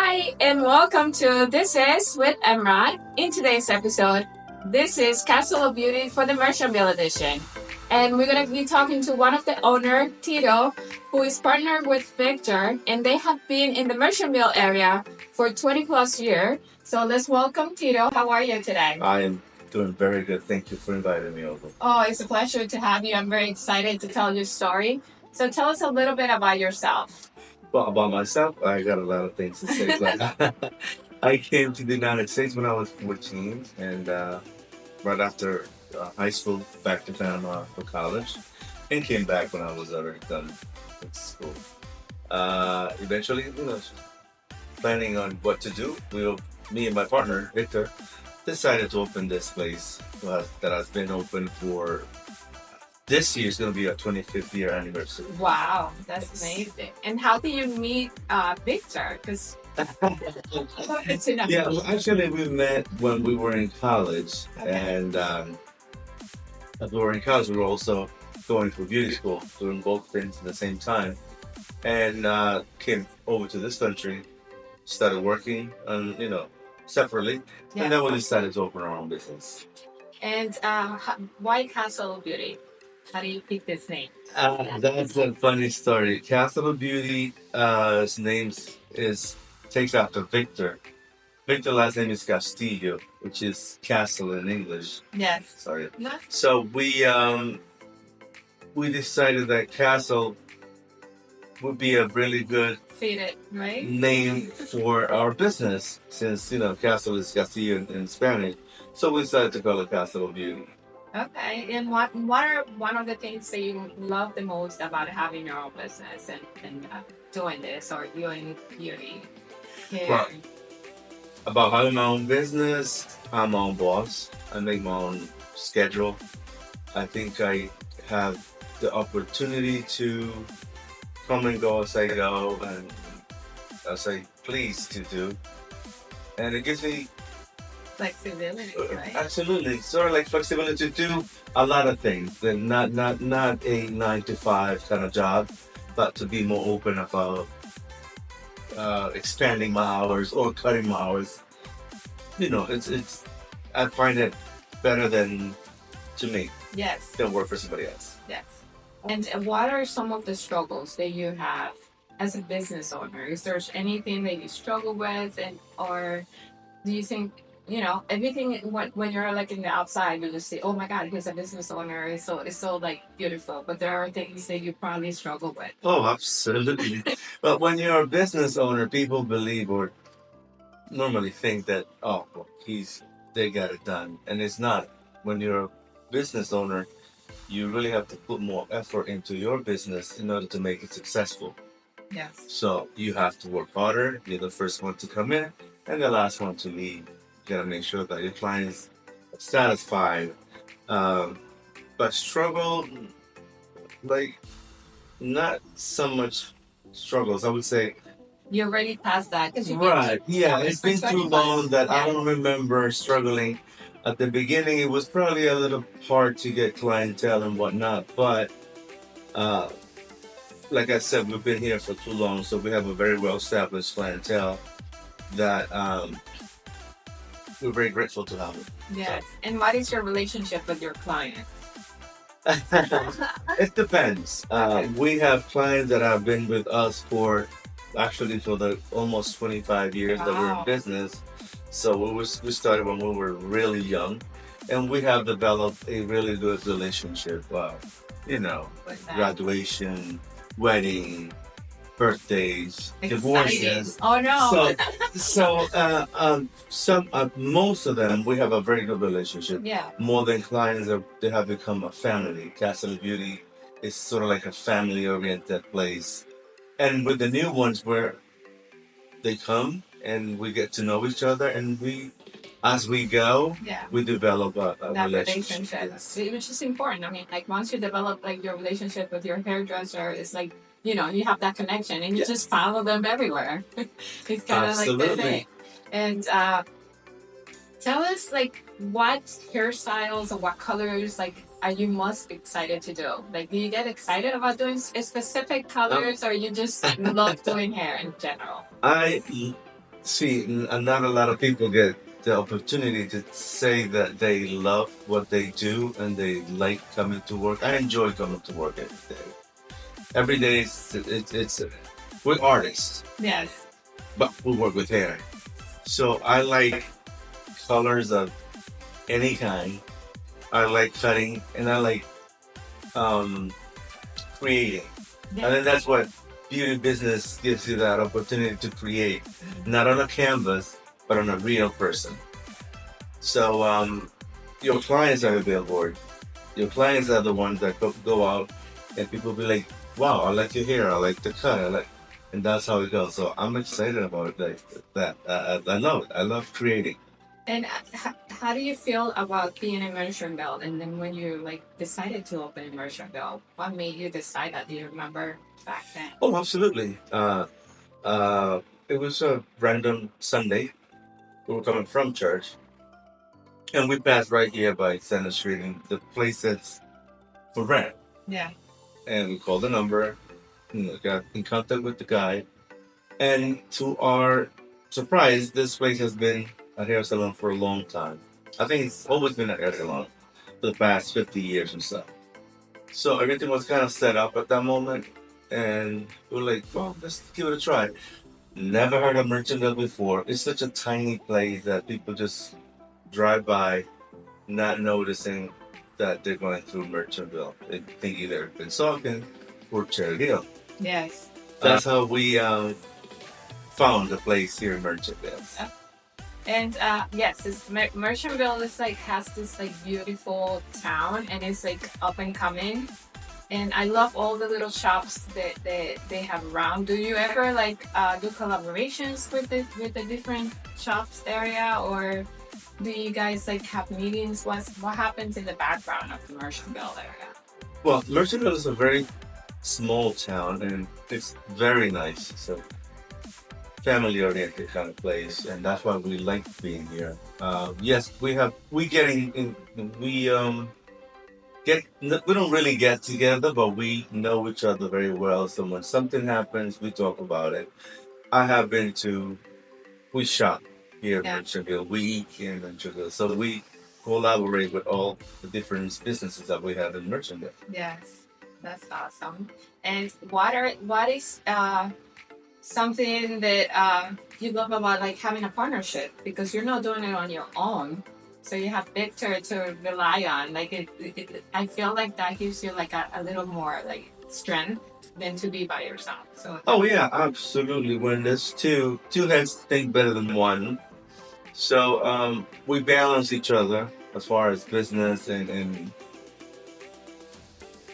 Hi, and welcome to This Is with Emrod. In today's episode, this is Castle of Beauty for the Merchantville edition. And we're going to be talking to one of the owner, Tito, who is partnered with Victor, and they have been in the Merchantville area for 20 plus years. So let's welcome Tito. How are you today? I am doing very good. Thank you for inviting me over. Oh, it's a pleasure to have you. I'm very excited to tell your story. So tell us a little bit about yourself. Well, about myself, I got a lot of things to say. Like, I came to the United States when I was 14, and right after high school, back to Panama for college, and came back when I was already done with school. Eventually, planning on what to do, me and my partner Victor decided to open this place that has been open for this year is going to be our 25th year anniversary. Wow, that's amazing. And how did you meet Victor? Because Yeah, well, actually, we met when we were in college, and as we were in college, we were also going to beauty school, doing both things at the same time, and came over to this country, started working, separately, and then we decided to open our own business. And why Castle of Beauty? How do you pick this name? That's a funny story. Castle of Beauty, his name is takes after Victor. Victor's last name is Castillo, which is castle in English. Yes. Sorry. So we decided that castle would be a really good Fitted, right? name for our business, since castle is Castillo in Spanish. So we decided to call it Castle of Beauty. Okay. And what are one of the things that you love the most about having your own business and doing this or doing beauty? Yeah. Well, about having my own business, I'm my own boss. I make my own schedule. I think I have the opportunity to come and go as I go and as I please to do. And it gives me Flexibility, right? absolutely sort of like flexibility to do a lot of things. And not a 9 to 5 kind of job, but to be more open about expanding my hours or cutting my hours. It's I find it better than to me Yes. than work for somebody else. Yes. And what are some of the struggles that you have as a business owner? Is there anything that you struggle with, or do you think everything when you're like in the outside, you just say, "Oh my God, he's a business owner. It's so like beautiful," but there are things that you probably struggle with. Oh, absolutely. But when you're a business owner, people believe or normally think that, oh, well, they got it done, and it's not. When you're a business owner, you really have to put more effort into your business in order to make it successful. Yes. So you have to work harder. You're the first one to come in and the last one to leave. You gotta make sure that your clients are satisfied. But struggle, like, not so much struggles. I would say, You're already past that because right. Yeah, it's been too long that I don't remember struggling. At the beginning, it was probably a little hard to get clientele and whatnot, but uh, like I said, we've been here for too long, so we have a very well established clientele that we're very grateful to have. Yes. And what is your relationship with your clients? It depends. We have clients that have been with us for the almost 25 years that we're in Wow. business. So we started when we were really young, and we have developed a really good relationship. With that? Graduation, wedding, birthdays, Exciting. divorces. Oh no. Most of them we have a very good relationship. Yeah. More than clients, they have become a family. Castle of Beauty is sort of like a family-oriented place, and with the new ones where they come and we get to know each other, and as we go, Yeah. we develop a That relationship. relationship, which is important. I mean, like once you develop like your relationship with your hairdresser, it's like you have that connection, and you Yes. just follow them everywhere. It's kind of like the Absolutely. thing. And tell us like what hairstyles or what colors like are you most excited to do? Like, do you get excited about doing specific colors, or you just love doing hair in general? I See, not a lot of people get the opportunity to say that they love what they do and they like coming to work. I enjoy coming to work every day. Every day, it's we're artists, Yes. but we work with hair. So I like colors of any kind. I like cutting, and I like um, creating. And then that's what beauty business gives you that opportunity to create, not on a canvas, but on a real person. So your clients are the billboard. Your clients are the ones that go out and people be like, wow, I like your hair, I like the cut, I like, and that's how it goes. So I'm excited about it, like that. I love it. I love creating. And how do you feel about being in Merchantville? And then when you like decided to open in Merchantville, what made you decide that? Do you remember back then? Oh, absolutely. It was a random Sunday. We were coming from church, and we passed right here by Center Street, and the place that's for rent. Yeah. And we called the number, got in contact with the guy, and to our surprise, this place has been a hair salon for a long time. I think it's always been a hair salon for the past 50 years or so. So everything was kind of set up at that moment, and we were like, well, let's give it a try. Never heard of Merchandise before. It's such a tiny place that people just drive by, not noticing that they're going through Merchantville. They think either Pensacola or Cherry Hill. Yes. That's how we found the place here in Merchantville. And yes, this Merchantville is like has this like beautiful town, and it's like up and coming. And I love all the little shops that they have around. Do you ever like do collaborations with the different shops area, or do you guys like have meetings? What happens in the background of the Merchantville area? Well, Merchantville is a very small town, and it's very nice. So family-oriented kind of place, and that's why we like being here. Yes, we getting in, we don't really get together, but we know each other very well. So when something happens, we talk about it. I have been to we shop here in Yeah. Merchantville. We eat here in Merchantville, so we collaborate with all the different businesses that we have in Merchantville. Yes, that's awesome. And what is something that you love about like having a partnership, because you're not doing it on your own, so you have Victor to rely on. Like I feel like that gives you like a little more like strength than to be by yourself. So Oh yeah, absolutely. When there's two heads think better than one. So we balance each other as far as business and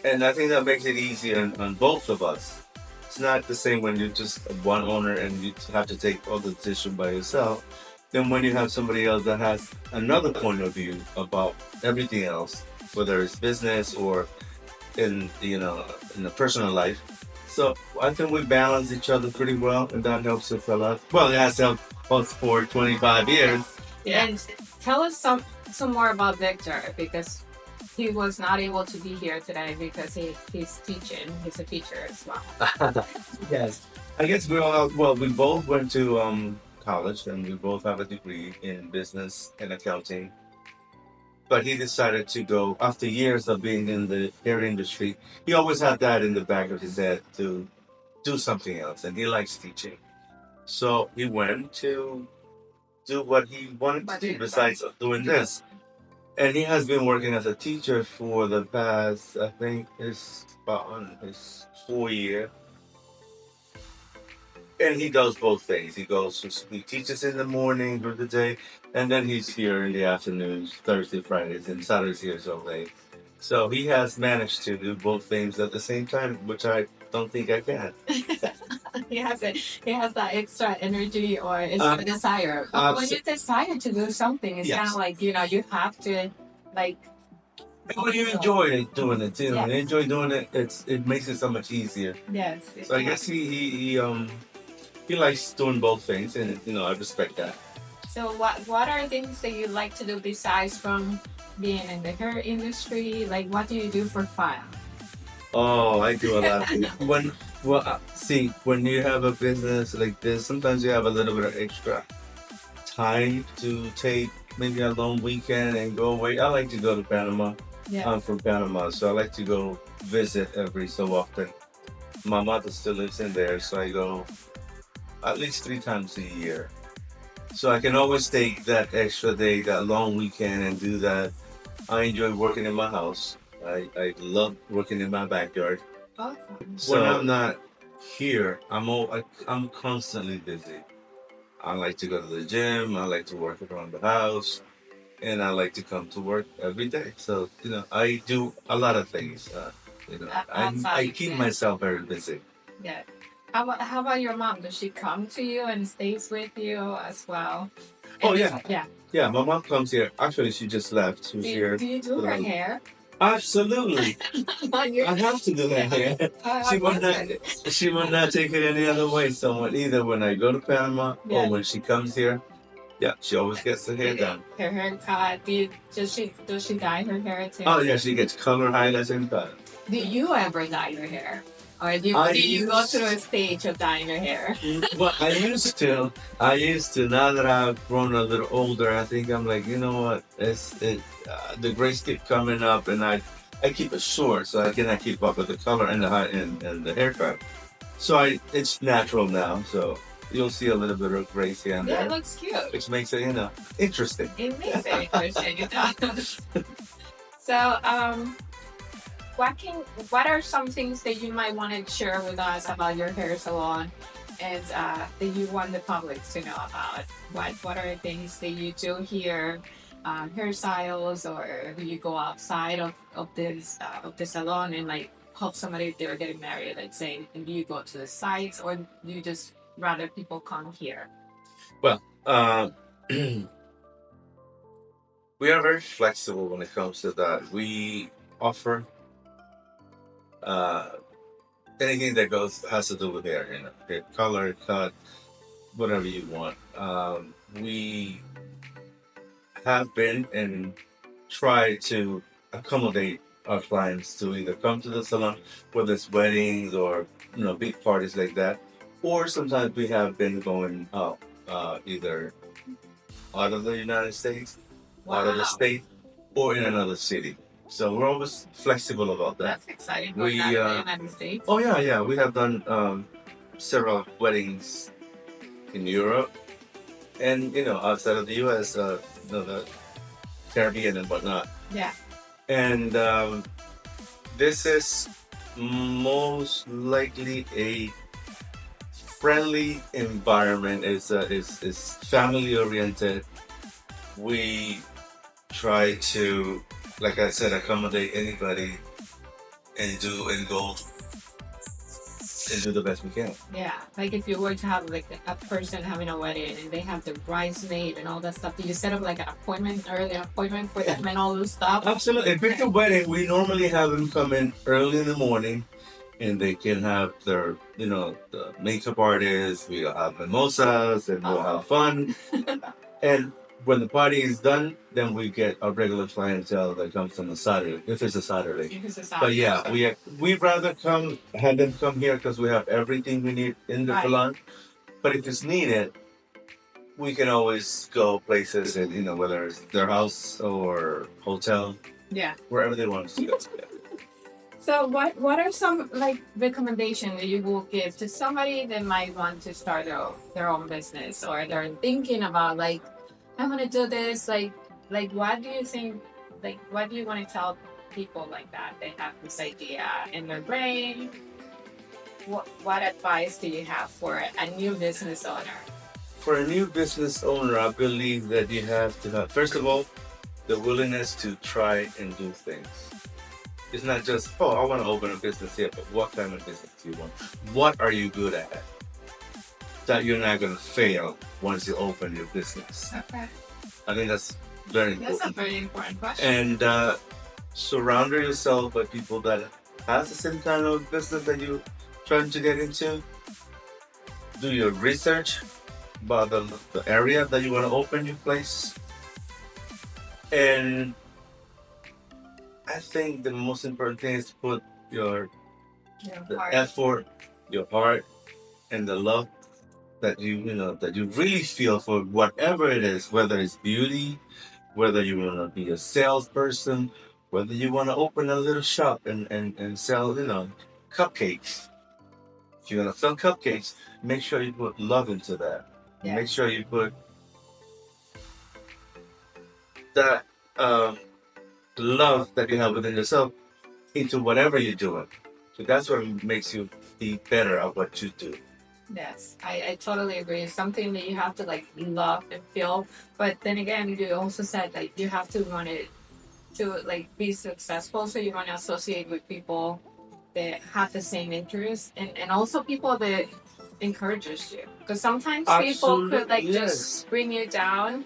I think that makes it easier on both of us. It's not the same when you're just one owner and you have to take all the decision by yourself. Then when you have somebody else that has another point of view about everything else, whether it's business or in the personal life. So I think we balance each other pretty well, and that helps us a lot. Well, it has helped us for 25 years. yeah. And tell us some more about Victor, because he was not able to be here today because he's teaching. He's a teacher as well. Yes. I guess we all well. We both went to college, and we both have a degree in business and accounting. But he decided to go after years of being in the hair industry. He always had that in the back of his head to do something else, and he likes teaching. So he went to do what he wanted to do besides doing this. And he has been working as a teacher for the past, I think, it's about on his 4 year. And he does both things. He teaches in the morning during the day, and then he's here in the afternoons, Thursday, Fridays, and Saturdays here so late. So he has managed to do both things at the same time, which I don't think I can. He has it. He has that extra energy or extra desire. But when you desire to do something, it's kind of like you have to like. When you enjoy doing it too, when you Yes. enjoy doing it, it makes it so much easier. Yes. So I guess he likes doing both things, and I respect that. So what are things that you like to do besides from being in the hair industry? Like what do you do for fun? Oh, I do a lot of things. Well, see, when you have a business like this, sometimes you have a little bit of extra time to take maybe a long weekend and go away. I like to go to Panama. Yeah. I'm from Panama, so I like to go visit every so often. My mother still lives in there, so I go at least 3 times a year. So I can always take that extra day, that long weekend, and do that. I enjoy working in my house. I love working in my backyard. Awesome. So when I'm not here, I'm constantly busy. I like to go to the gym. I like to work around the house, and I like to come to work every day. So I do a lot of things. I keep myself very busy. Yeah. How about your mom? Does she come to you and stays with you as well? Oh yeah, Yeah. yeah. My mom comes here. Actually, she just left. She's here. Do you do her hair? Absolutely. I have to do that hair. She would not. She would not take it any other way. Someone either when I go to Panama or when she comes here. Yeah, she always gets her hair done. Her haircut. Does she dye her hair too? Oh yeah, she gets color, highlights, and cut. Do you ever dye your hair? Or do you go through a stage of dyeing your hair? Well, I used to. I used to. Now that I've grown a little older, I think I'm like, you know what? The grays keep coming up, and I keep it short so I cannot keep up with the color and the haircut. So it's natural now. So you'll see a little bit of grays here and there. That looks cute. Which makes it interesting. It makes it interesting. It does. So what are some things that you might want to share with us about your hair salon and that you want the public to know about? What are things that you do here, hairstyles, or do you go outside of the salon and like help somebody if they're getting married, let's say, and do you go to the sites or do you just rather people come here? Well, we are very flexible when it comes to that. We offer anything that has to do with hair, hair color, cut, whatever you want. We have been and try to accommodate our clients to either come to the salon, whether it's weddings or big parties like that, or sometimes we have been going out, either out of the United States, out of the state, or in another city. So we're always flexible about that. That's exciting. We in the United States. Oh yeah. We have done several weddings in Europe, and outside of the U.S., the Caribbean and whatnot. Yeah. And this is most likely a friendly environment. Is family oriented. We try to, like I said, accommodate anybody and go and do the best we can. Yeah, like if you were to have like a person having a wedding and they have the bridesmaid and all that stuff, do you set up like an early appointment for them and all those stuff? Absolutely. If it's a wedding, we normally have them come in early in the morning, and they can have their, the makeup artist. We'll have mimosas and we'll have fun. And when the party is done, then we get a regular clientele that comes on a Saturday, if it's a Saturday. But yeah, we'd rather have them come here because we have everything we need in the salon. But if it's needed, we can always go places, and whether it's their house or hotel, wherever they want us to go. So what are some like recommendations that you will give to somebody that might want to start their own business, or they're thinking about like, I want to do this, like what do you think, like what do you want to tell people like that? They have this idea in their brain. What advice do you have for a new business owner? For a new business owner, I believe that you have to have, first of all, the willingness to try and do things. It's not just, I want to open a business here, but what kind of business do you want? What are you good at? That you're not going to fail once you open your business. Okay. I think that's very important. That's a very important question. And surround yourself by people that has the same kind of business that you're trying to get into. Do your research about the area that you want to open your place. And I think the most important thing is to put the effort your heart, and the love that that you really feel for whatever it is, whether it's beauty, whether you want to be a salesperson, whether you want to open a little shop and sell, cupcakes. If you're gonna sell cupcakes, make sure you put love into that. Yeah. Make sure you put that love that you have within yourself into whatever you're doing. So that's what makes you be better at what you do. Yes, I totally agree. It's something that you have to like love and feel. But then again, you also said like you have to want it to like be successful. So you want to associate with people that have the same interests and also people that encourages you. Because sometimes people could like just bring you down.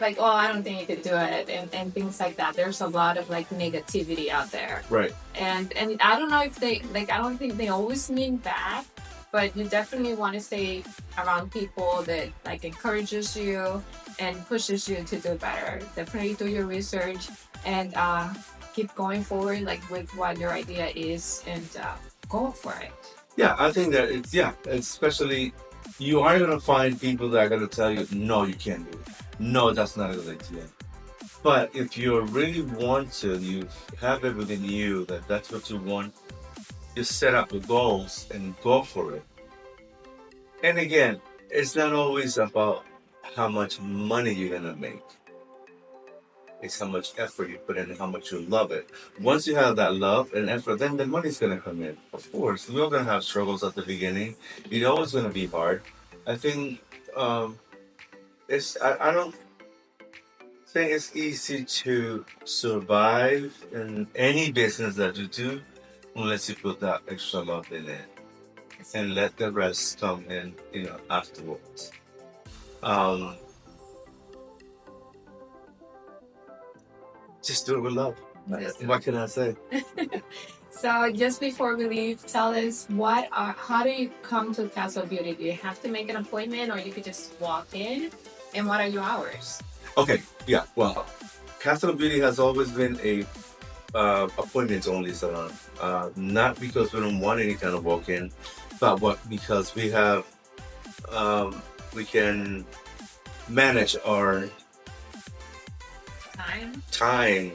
Like, oh, I don't think you could do it, and things like that. There's a lot of like negativity out there. Right. And I don't know if they like. I don't think they always mean bad, but you definitely want to stay around people that like encourages you and pushes you to do better. Definitely do your research and keep going forward like with what your idea is and go for it. Yeah, I think that especially you are gonna find people that are gonna tell you, no, you can't do it. No, that's not a good idea. But if you really want to, you have it within you that that's what you want. You set up the goals and go for it. And again, it's not always about how much money you're gonna make. It's how much effort you put in and how much you love it. Once you have that love and effort, then the money's gonna come in. Of course, we're gonna have struggles at the beginning. It's always gonna be hard. I think I don't think it's easy to survive in any business that you do unless you put that extra love in it and let the rest come in, afterwards. Just do it with love. What can I say? So just before we leave, tell us how do you come to Castle Beauty? Do you have to make an appointment or you could just walk in? And what are your hours? Okay, yeah, well, Castle Beauty has always been a appointments only salon. Not because we don't want any kind of walk-in, but because we have we can manage our time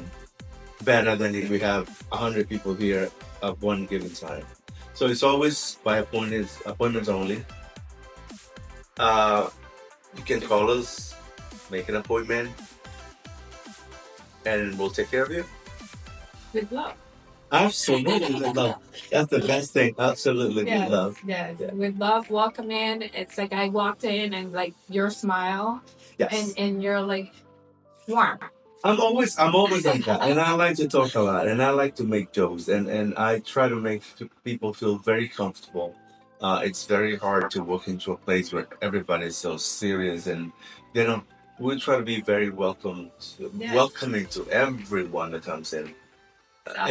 better than if we have 100 people here at one given time. So it's always by appointments only. You can call us, make an appointment, and we'll take care of you. With love. Absolutely with love. That's the best thing. Absolutely Yes, with love. yes. Yeah. With love, welcome in. It's like I walked in and like your smile Yes. and you're like warm. I'm always like that, and I like to talk a lot, and I like to make jokes, and I try to make people feel very comfortable. It's very hard to walk into a place where everybody's so serious, and they don't. We try to be very Yes. welcoming to everyone that comes in.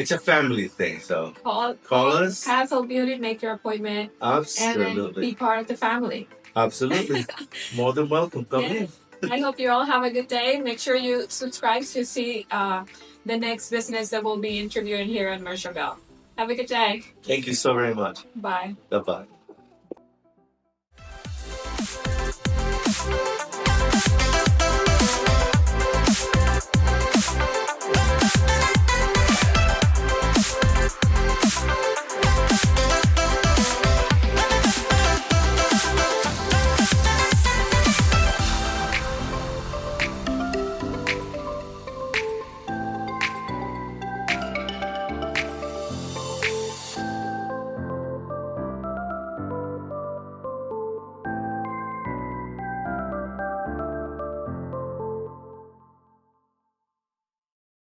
It's a family thing, so Call us. Castle Beauty, make your appointment, and then Absolutely, be part of the family. absolutely, more than welcome. Come in. Yes. I hope you all have a good day. Make sure you subscribe to see the next business that we'll be interviewing here in Mercerville. Have a good day. Thank you so very much. Bye. Bye bye.